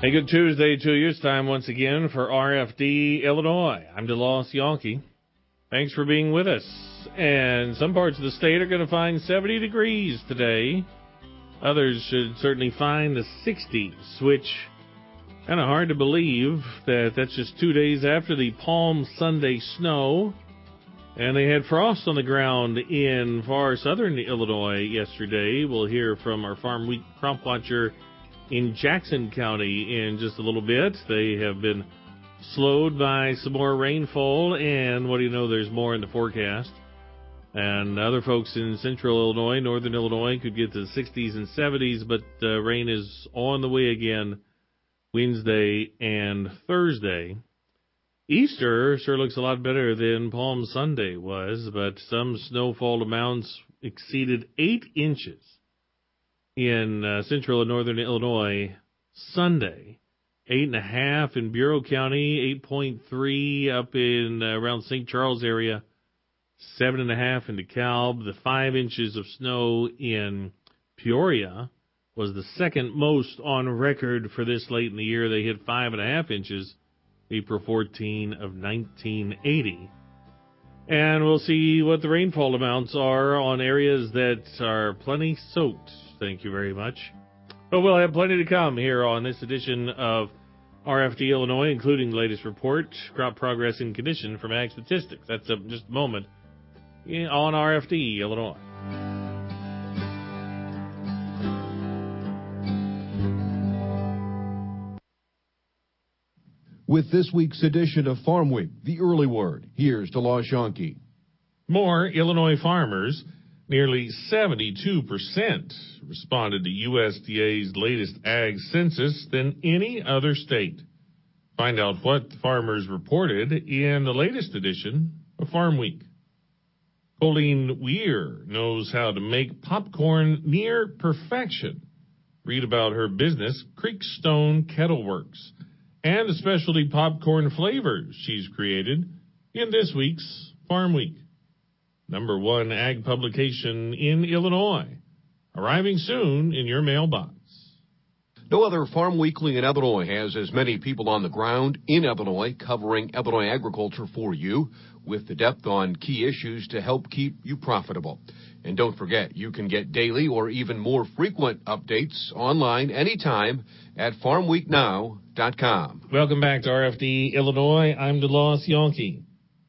Hey, good Tuesday to you. It's time once again for RFD Illinois. I'm DeLoss Yankee. Thanks for being with us. And some parts of the state are going to find 70 degrees today. Others should certainly find the 60s, which kind of hard to believe that that's just 2 days after the Palm Sunday snow. And they had frost on the ground in far southern Illinois yesterday. We'll hear from our Farm Week crop watcher in Jackson County in just a little bit. They have been slowed by some more rainfall, and what do you know, there's more in the forecast. And other folks in central Illinois, northern Illinois, could get to the 60s and 70s, but rain is on the way again Wednesday and Thursday. Easter sure looks a lot better than Palm Sunday was, but some snowfall amounts exceeded 8 inches in central and northern Illinois Sunday. 8.5 in Bureau County, 8.3 up in around St. Charles area, 7.5 in DeKalb. The 5 inches of snow in Peoria was the second most on record for this late in the year. They hit 5.5 inches, April 14 of 1980. And we'll see what the rainfall amounts are on areas that are plenty soaked. Thank you very much. But we'll have plenty to come here on this edition of RFD Illinois, including the latest report, crop progress and condition from Ag Statistics. That's up in just a moment on RFD Illinois. With this week's edition of Farm Week, the early word, here's DeLoss Yankee. More Illinois farmers, nearly 72%, responded to USDA's latest ag census than any other state. Find out what farmers reported in the latest edition of Farm Week. Colleen Weir knows how to make popcorn near perfection. Read about her business, Creekstone Kettle Works, and the specialty popcorn flavors she's created in this week's Farm Week. Number one ag publication in Illinois, arriving soon in your mailbox. No other farm weekly in Illinois has as many people on the ground in Illinois covering Illinois agriculture for you with the depth on key issues to help keep you profitable. And don't forget, you can get daily or even more frequent updates online anytime at farmweeknow.com. Welcome back to RFD Illinois. I'm DeLoss Yankee.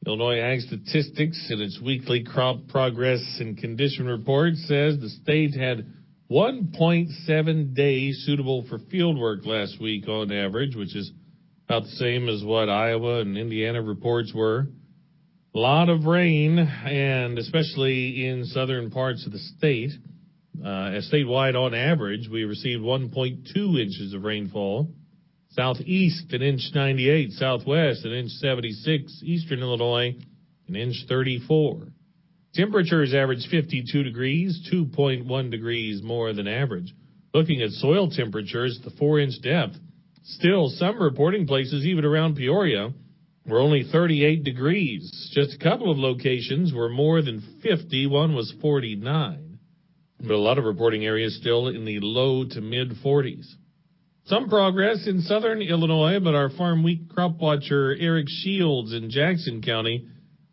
Illinois Ag Statistics in its weekly crop progress and condition report says the state had 1.7 days suitable for field work last week on average, which is about the same as what Iowa and Indiana reports were. A lot of rain, and especially in southern parts of the state. Statewide on average, we received 1.2 inches of rainfall. Southeast, 1.98 inches. Southwest, 1.76 inches. Eastern Illinois, 1.34 inches. Temperatures averaged 52 degrees, 2.1 degrees more than average. Looking at soil temperatures, the 4-inch depth, still some reporting places, even around Peoria, were only 38 degrees. Just a couple of locations were more than 50. One was 49. But a lot of reporting areas still in the low to mid-40s. Some progress in southern Illinois, but our Farm Week crop watcher Eric Shields in Jackson County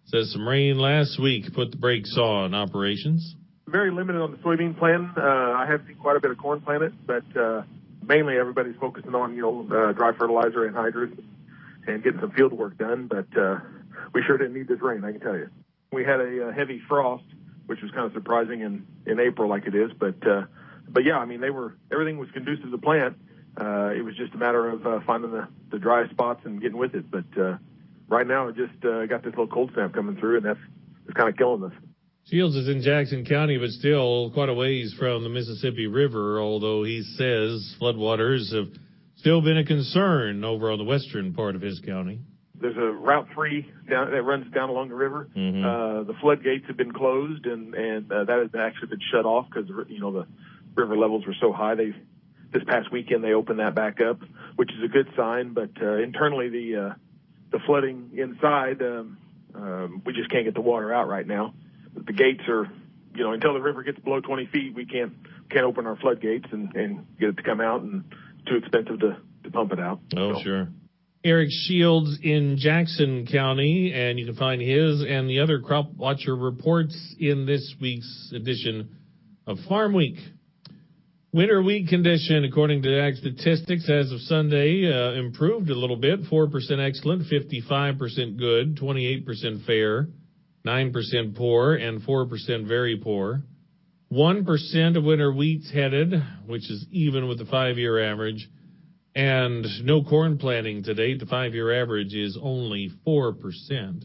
says some rain last week put the brakes on operations. Very limited on the soybean plan. I have seen quite a bit of corn planted, but mainly everybody's focusing on, dry fertilizer and hydrous and getting some field work done, but we sure didn't need this rain, I can tell you. We had a heavy frost, which was kind of surprising in April like it is, but yeah, I mean, everything was conducive to the plant. It was just a matter of finding the dry spots and getting with it. But right now, it just got this little cold snap coming through, and that's kind of killing us. Shields is in Jackson County, but still quite a ways from the Mississippi River, although he says floodwaters have still been a concern over on the western part of his county. There's a Route 3 that runs down along the river. Mm-hmm. The floodgates have been closed, and that has actually been shut off because, the river levels were so high. This past weekend, they opened that back up, which is a good sign. But internally, the flooding inside, we just can't get the water out right now. The gates are, until the river gets below 20 feet, we can't open our floodgates and get it to come out, and it's too expensive to to pump it out. Oh, so. Sure. Eric Shields in Jackson County, and you can find his and the other Crop Watcher reports in this week's edition of Farm Week. Winter wheat condition, according to Ag Statistics, as of Sunday, improved a little bit. 4% excellent, 55% good, 28% fair, 9% poor, and 4% very poor. 1% of winter wheat's headed, which is even with the 5-year average. And no corn planting to date. The 5-year average is only 4%.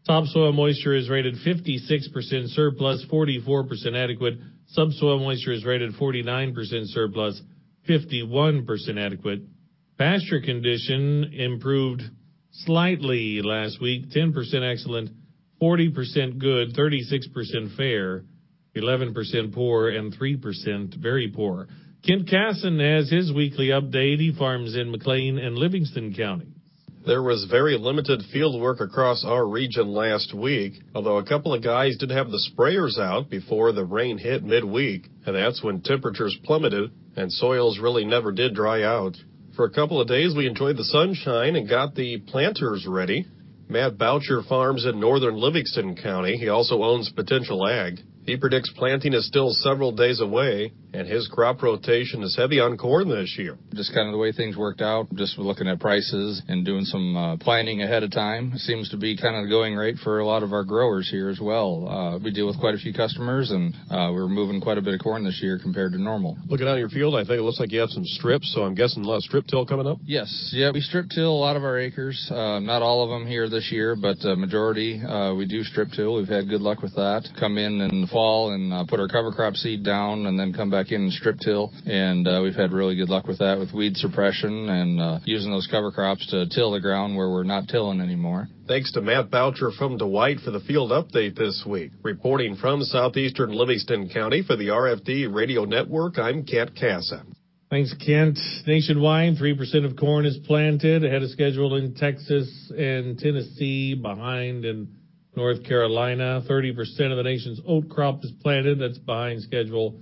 Topsoil moisture is rated 56% surplus, 44% adequate. Subsoil moisture is rated 49% surplus, 51% adequate. Pasture condition improved slightly last week, 10% excellent, 40% good, 36% fair, 11% poor, and 3% very poor. Kent Casson has his weekly update. He farms in McLean and Livingston counties. There was very limited field work across our region last week, although a couple of guys did have the sprayers out before the rain hit midweek, and that's when temperatures plummeted and soils really never did dry out. For a couple of days, we enjoyed the sunshine and got the planters ready. Matt Boucher farms in northern Livingston County. He also owns Potential Ag. He predicts planting is still several days away, and his crop rotation is heavy on corn this year. Just kind of the way things worked out, just looking at prices and doing some planning ahead of time. It seems to be kind of the going rate for a lot of our growers here as well. We deal with quite a few customers, and we're moving quite a bit of corn this year compared to normal. Looking out your field, I think it looks like you have some strips, so I'm guessing a lot of strip till coming up? Yes. Yeah, we strip till a lot of our acres. Not all of them here this year, but majority we do strip till. We've had good luck with that. Come in the fall and put our cover crop seed down and then come back in and strip till, and we've had really good luck with that with weed suppression and using those cover crops to till the ground where we're not tilling anymore. Thanks to Matt Boucher from Dwight for the field update this week. Reporting from southeastern Livingston County for the RFD Radio Network, I'm Kent Casson. Thanks, Kent. Nationwide, 3% of corn is planted ahead of schedule in Texas and Tennessee, behind in North Carolina. 30% of the nation's oat crop is planted. That's behind schedule.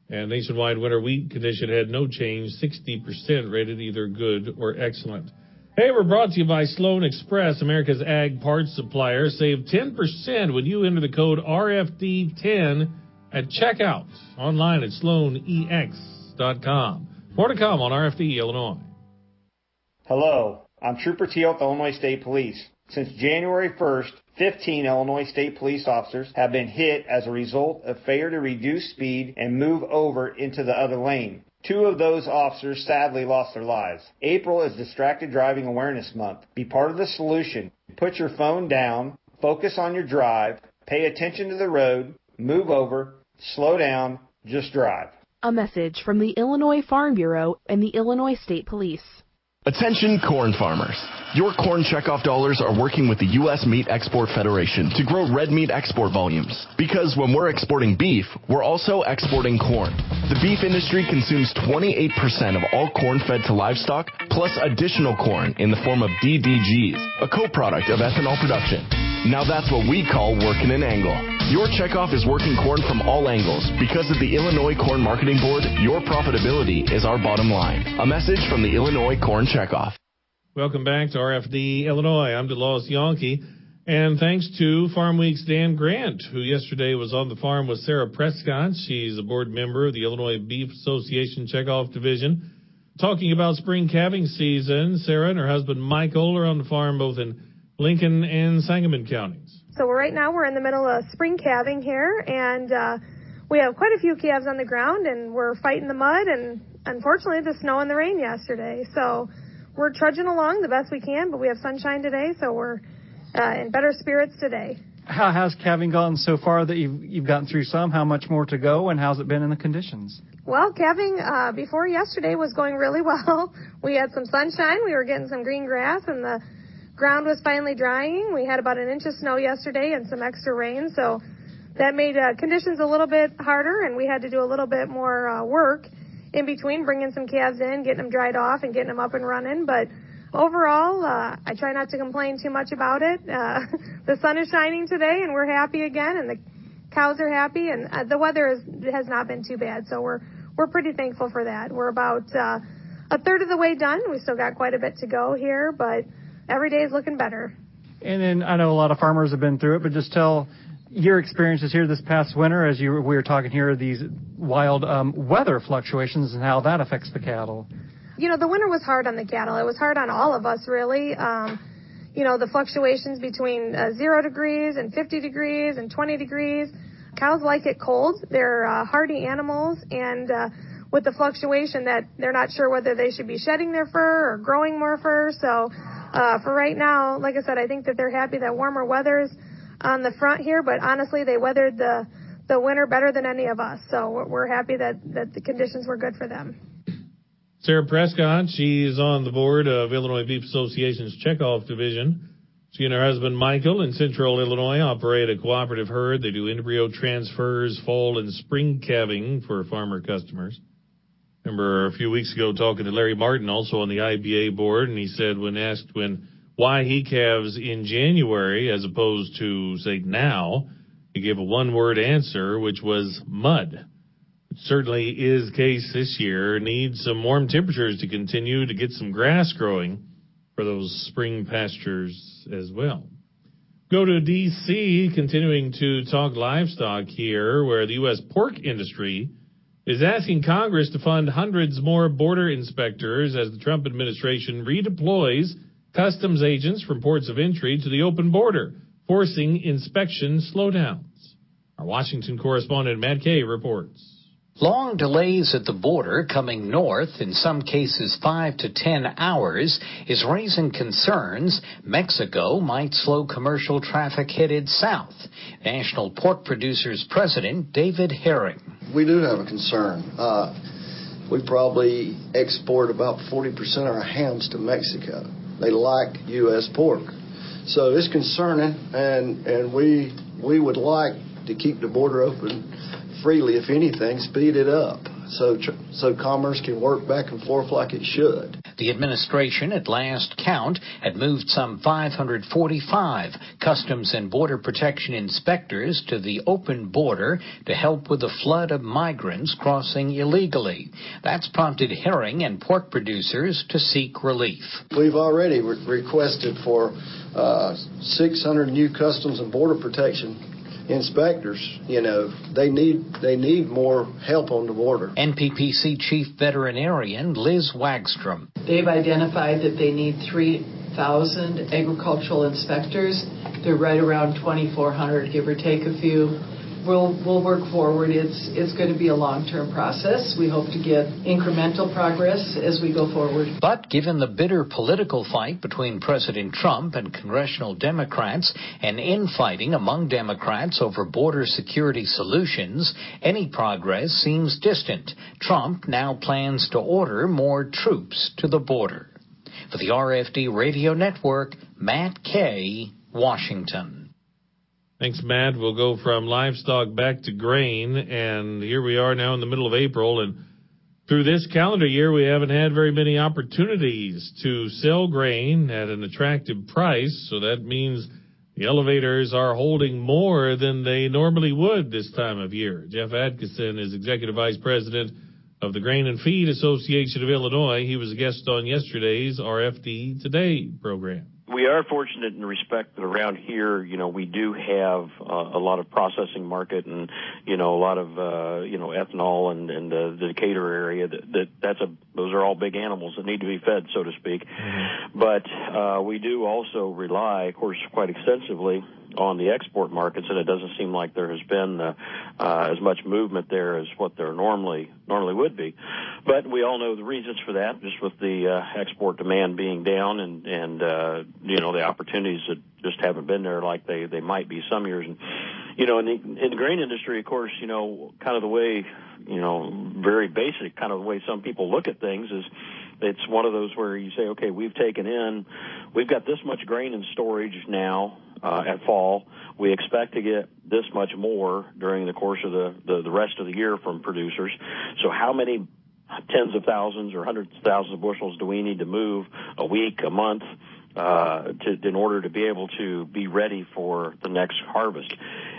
And nationwide winter wheat condition had no change. 60% rated either good or excellent. Hey, we're brought to you by Sloan Express, America's ag parts supplier. Save 10% when you enter the code RFD10 at checkout. Online at sloanex.com. More to come on RFD, Illinois. Hello, I'm Trooper Teal at the Illinois State Police. Since January 1st, 15 Illinois State Police officers have been hit as a result of failure to reduce speed and move over into the other lane. 2 of those officers sadly lost their lives. April is Distracted Driving Awareness Month. Be part of the solution. Put your phone down, focus on your drive, pay attention to the road, move over, slow down, just drive. A message from the Illinois Farm Bureau and the Illinois State Police. Attention corn farmers. Your corn checkoff dollars are working with the U.S. Meat Export Federation to grow red meat export volumes. Because when we're exporting beef, we're also exporting corn. The beef industry consumes 28% of all corn fed to livestock, plus additional corn in the form of DDGs, a co-product of ethanol production. Now that's what we call working an angle. Your checkoff is working corn from all angles. Because of the Illinois Corn Marketing Board, your profitability is our bottom line. A message from the Illinois Corn Checkoff. Welcome back to RFD, Illinois. I'm DeLawes Yankee. And thanks to Farm Week's Dan Grant, who yesterday was on the farm with Sarah Prescott. She's a board member of the Illinois Beef Association Checkoff Division. Talking about spring calving season, Sarah and her husband Michael are on the farm both in Lincoln and Sangamon counties. So right now we're in the middle of spring calving here, and we have quite a few calves on the ground, and we're fighting the mud and, unfortunately, the snow and the rain yesterday. So we're trudging along the best we can, but we have sunshine today, so we're in better spirits today. How has calving gone so far that you've gotten through some? How much more to go, and how's it been in the conditions? Well, calving before yesterday was going really well. We had some sunshine. We were getting some green grass, and the ground was finally drying. We had about an inch of snow yesterday and some extra rain, so that made conditions a little bit harder, and we had to do a little bit more work in between, bringing some calves in, getting them dried off, and getting them up and running. But overall, I try not to complain too much about it. The sun is shining today, and we're happy again, and the cows are happy, and the weather has not been too bad, so we're pretty thankful for that. We're about a third of the way done. We still got quite a bit to go here, but every day is looking better. And then I know a lot of farmers have been through it, but just tell your experiences here this past winter as we were talking here, these wild weather fluctuations and how that affects the cattle. You know, the winter was hard on the cattle. It was hard on all of us, really. You know, the fluctuations between 0 degrees and 50 degrees and 20 degrees. Cows like it cold. They're hardy animals, and with the fluctuation that they're not sure whether they should be shedding their fur or growing more fur. So for right now, like I said, I think that they're happy that warmer weather's on the front here, but honestly, they weathered the winter better than any of us. So we're happy that the conditions were good for them. Sarah Prescott, she's on the board of Illinois Beef Association's checkoff division. She and her husband Michael in Central Illinois operate a cooperative herd. They do embryo transfers, fall and spring calving for farmer customers. Remember a few weeks ago talking to Larry Martin, also on the IBA board, and he said when asked why he calves in January as opposed to, say, now, he gave a one-word answer, which was mud. It certainly is the case this year. Needs some warm temperatures to continue to get some grass growing for those spring pastures as well. Go to D.C., continuing to talk livestock here, where the U.S. pork industry is asking Congress to fund hundreds more border inspectors as the Trump administration redeploys customs agents from ports of entry to the open border, forcing inspection slowdowns. Our Washington correspondent Matt Kay reports. Long delays at the border coming north, in some cases 5 to 10 hours, is raising concerns Mexico might slow commercial traffic headed south. National Pork Producers President David Herring. We do have a concern. We probably export about 40% of our hams to Mexico. They like U.S. pork. So it's concerning, and we would like to keep the border open freely, if anything, speed it up so commerce can work back and forth like it should. The administration, at last count, had moved some 545 Customs and Border Protection inspectors to the open border to help with the flood of migrants crossing illegally. That's prompted herring and pork producers to seek relief. We've already requested for 600 new Customs and Border Protection inspectors. You know, they need more help on the border. NPPC Chief Veterinarian Liz Wagstrom. They've identified that they need 3,000 agricultural inspectors. They're right around 2,400, give or take a few. We'll work forward. It's going to be a long-term process. We hope to get incremental progress as we go forward. But given the bitter political fight between President Trump and congressional Democrats and infighting among Democrats over border security solutions, any progress seems distant. Trump now plans to order more troops to the border. For the RFD Radio Network, Matt Kay, Washington. Thanks, Matt. We'll go from livestock back to grain, and here we are now in the middle of April, and through this calendar year, we haven't had very many opportunities to sell grain at an attractive price, so that means the elevators are holding more than they normally would this time of year. Jeff Atkinson is Executive Vice President of the Grain and Feed Association of Illinois. He was a guest on yesterday's RFD Today program. We are fortunate in the respect that around here, we do have a lot of processing market and, a lot of, ethanol and the Decatur area. Those are all big animals that need to be fed, so to speak. Mm-hmm. But we do also rely, of course, quite extensively on the export markets, and it doesn't seem like there has been as much movement there as what there normally would be. But we all know the reasons for that, just with the export demand being down and the opportunities that just haven't been there like they might be some years. And, in the grain industry, of course, kind of the way, very basic kind of the way some people look at things is it's one of those where you say, okay, we've got this much grain in storage now at fall. We expect to get this much more during the course of the rest of the year from producers. So how many tens of thousands or hundreds of thousands of bushels do we need to move a week, a month, in order to be able to be ready for the next harvest?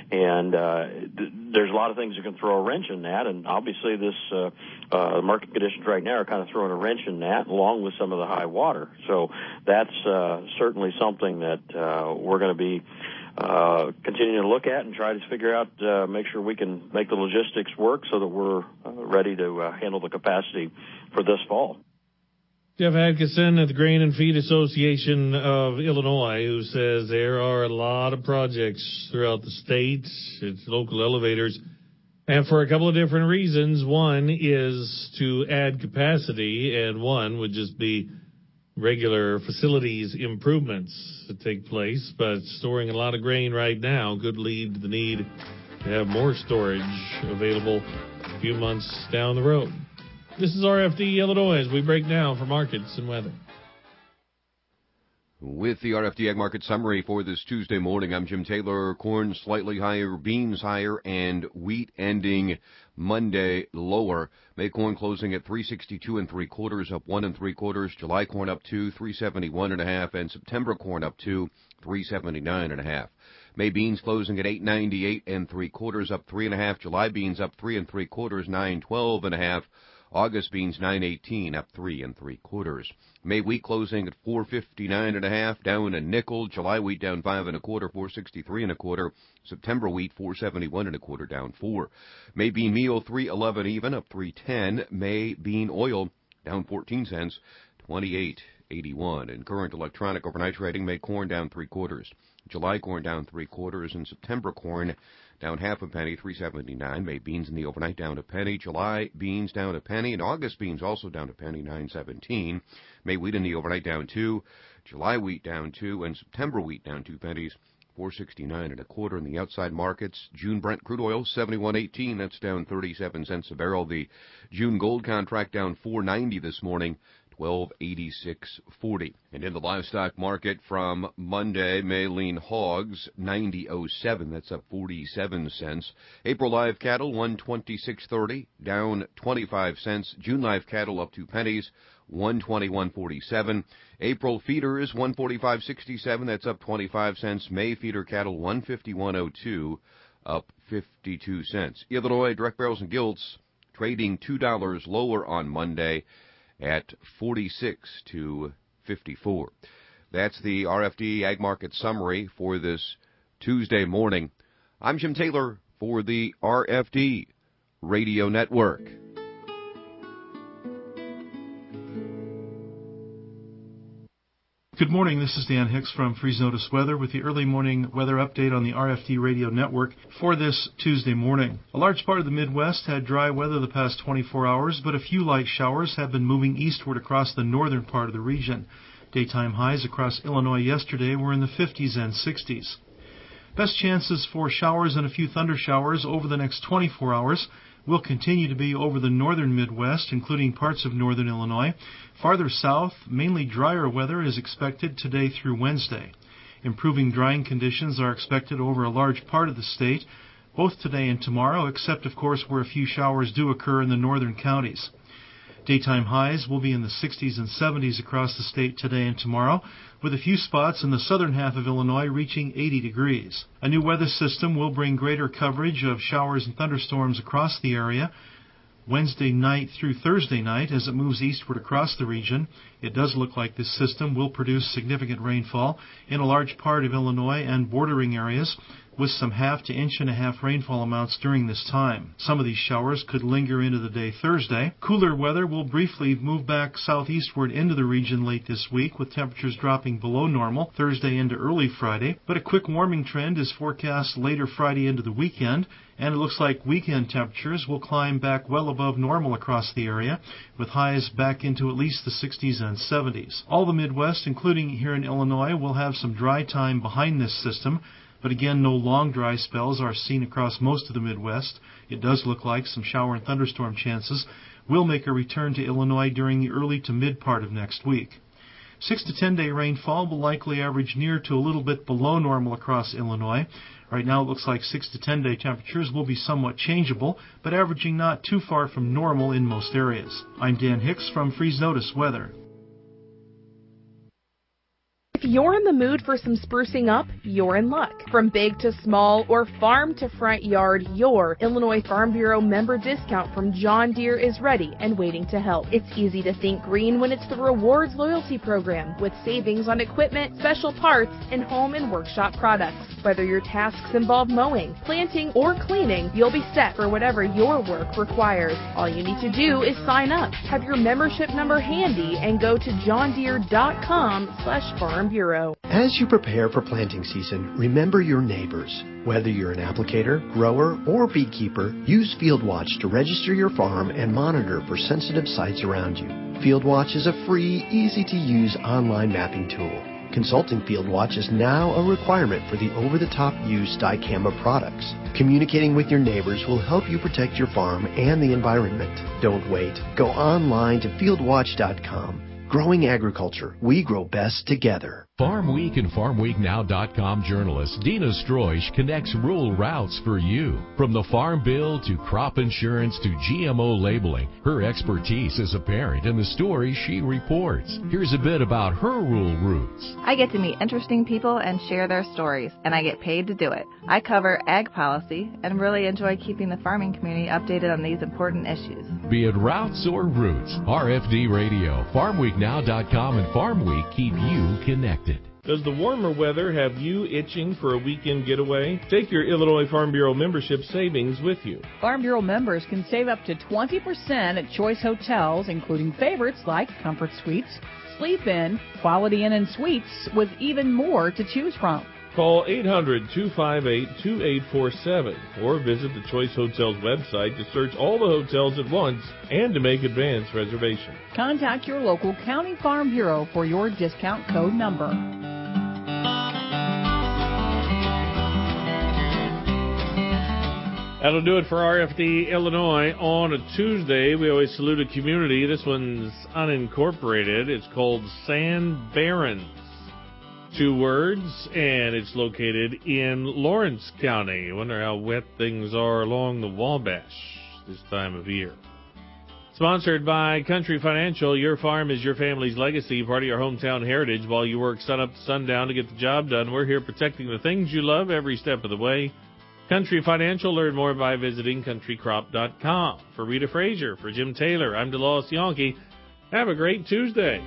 And there's a lot of things that can throw a wrench in that, and obviously this market conditions right now are kind of throwing a wrench in that, along with some of the high water. So that's certainly something that we're going to be continuing to look at and try to figure out, make sure we can make the logistics work so that we're ready to handle the capacity for this fall. Jeff Atkinson at the Grain and Feed Association of Illinois, who says there are a lot of projects throughout the state, it's local elevators, and for a couple of different reasons. One is to add capacity, and one would just be regular facilities improvements that take place. But storing a lot of grain right now could lead to the need to have more storage available a few months down the road. This is RFD Illinois as we break down for markets and weather. With the RFD Ag Market Summary for this Tuesday morning, I'm Jim Taylor. Corn slightly higher, beans higher, and wheat ending Monday lower. May corn closing at 362 3/4, up 1 3/4. July corn up 2, 371 1/2, and September corn up 2, 379 1/2. May beans closing at 898 3/4, up 3 1/2. July beans up 3 3/4, 912 1/2. August beans 918, up 3 3/4. May wheat closing at 459 1/2, down a nickel. July wheat down 5 1/4, 463 1/4. September wheat 471 1/4, down 4. May bean meal 311 even, up 310. May bean oil down 14 cents, 28.81. And current electronic overnight trading, May corn down 3/4. July corn down 3/4, and September corn down half a penny, 3.79. May beans in the overnight down a penny. July beans down a penny, and August beans also down a penny, 9.17. May wheat in the overnight down 2. July wheat down 2, and September wheat down 2 pennies, 4.69 1/4. In the outside markets, June Brent crude oil 71.18. That's down 37 cents a barrel. The June gold contract down 4.90 this morning, 12.8640. And in the livestock market from Monday, May lean hogs 90.07. That's up 47 cents. April live cattle 126.30, down 25 cents. June live cattle up 2 pennies, 121.47. April feeders 145.67. That's up 25 cents. May feeder cattle 151.02, up 52 cents. Illinois direct barrels and gilts trading $2 lower on Monday at 46 to 54. That's the RFD Ag Market Summary for this Tuesday morning. I'm Jim Taylor for the RFD Radio Network. Good morning, this is Dan Hicks from Freeze Notice Weather with the early morning weather update on the RFD Radio Network for this Tuesday morning. A large part of the Midwest had dry weather the past 24 hours, but a few light showers have been moving eastward across the northern part of the region. Daytime highs across Illinois yesterday were in the 50s and 60s. Best chances for showers and a few thunder showers over the next 24 hours will continue to be over the northern Midwest, including parts of northern Illinois. Farther south, mainly drier weather is expected today through Wednesday. Improving drying conditions are expected over a large part of the state, both today and tomorrow, except, of course, where a few showers do occur in the northern counties. Daytime highs will be in the 60s and 70s across the state today and tomorrow, with a few spots in the southern half of Illinois reaching 80 degrees. A new weather system will bring greater coverage of showers and thunderstorms across the area Wednesday night through Thursday night as it moves eastward across the region. It does look like this system will produce significant rainfall in a large part of Illinois and bordering areas, with some 1/2 to 1.5 inch rainfall amounts during this time. Some of these showers could linger into the day Thursday. Cooler weather will briefly move back southeastward into the region late this week, with temperatures dropping below normal Thursday into early Friday. But a quick warming trend is forecast later Friday into the weekend, and it looks like weekend temperatures will climb back well above normal across the area, with highs back into at least the 60s and 70s. All the Midwest, including here in Illinois, will have some dry time behind this system. But again, no long dry spells are seen across most of the Midwest. It does look like some shower and thunderstorm chances will make a return to Illinois during the early to mid part of next week. 6 to 10 day rainfall will likely average near to a little bit below normal across Illinois. Right now it looks like 6 to 10 day temperatures will be somewhat changeable, but averaging not too far from normal in most areas. I'm Dan Hicks from Freeze Notice Weather. If you're in the mood for some sprucing up, you're in luck. From big to small or farm to front yard, your Illinois Farm Bureau member discount from John Deere is ready and waiting to help. It's easy to think green when it's the Rewards Loyalty Program with savings on equipment, special parts, and home and workshop products. Whether your tasks involve mowing, planting, or cleaning, you'll be set for whatever your work requires. All you need to do is sign up, have your membership number handy, and go to johndeere.com/Farm Bureau. As you prepare for planting season, remember your neighbors. Whether you're an applicator, grower, or beekeeper, use FieldWatch to register your farm and monitor for sensitive sites around you. FieldWatch is a free, easy-to-use online mapping tool. Consulting FieldWatch is now a requirement for the over-the-top use dicamba products. Communicating with your neighbors will help you protect your farm and the environment. Don't wait. Go online to fieldwatch.com. Growing agriculture, we grow best together. Farm Week and FarmWeekNow.com journalist Dina Stroish connects rural routes for you. From the Farm Bill to crop insurance to GMO labeling, her expertise is apparent in the stories she reports. Here's a bit about her rural roots. I get to meet interesting people and share their stories, and I get paid to do it. I cover ag policy and really enjoy keeping the farming community updated on these important issues. Be it routes or roots, RFD Radio, FarmWeekNow.com, and Farm Week keep you connected. Does the warmer weather have you itching for a weekend getaway? Take your Illinois Farm Bureau membership savings with you. Farm Bureau members can save up to 20% at choice hotels, including favorites like Comfort Suites, Sleep Inn, Quality Inn and Suites, with even more to choose from. Call 800-258-2847 or visit the Choice Hotels website to search all the hotels at once and to make advance reservation. Contact your local county farm bureau for your discount code number. That'll do it for RFD Illinois on a Tuesday. We always salute a community. This one's unincorporated. It's called San Barons. 2 words, and it's located in Lawrence County. I wonder how wet things are along the Wabash this time of year. Sponsored by Country Financial. Your farm is your family's legacy, part of your hometown heritage. While you work sun up to sundown to get the job done, we're here protecting the things you love every step of the way. Country Financial. Learn more by visiting countrycrop.com. For Rita Frazier, for Jim Taylor, I'm DeLoss Yankee. Have a great Tuesday.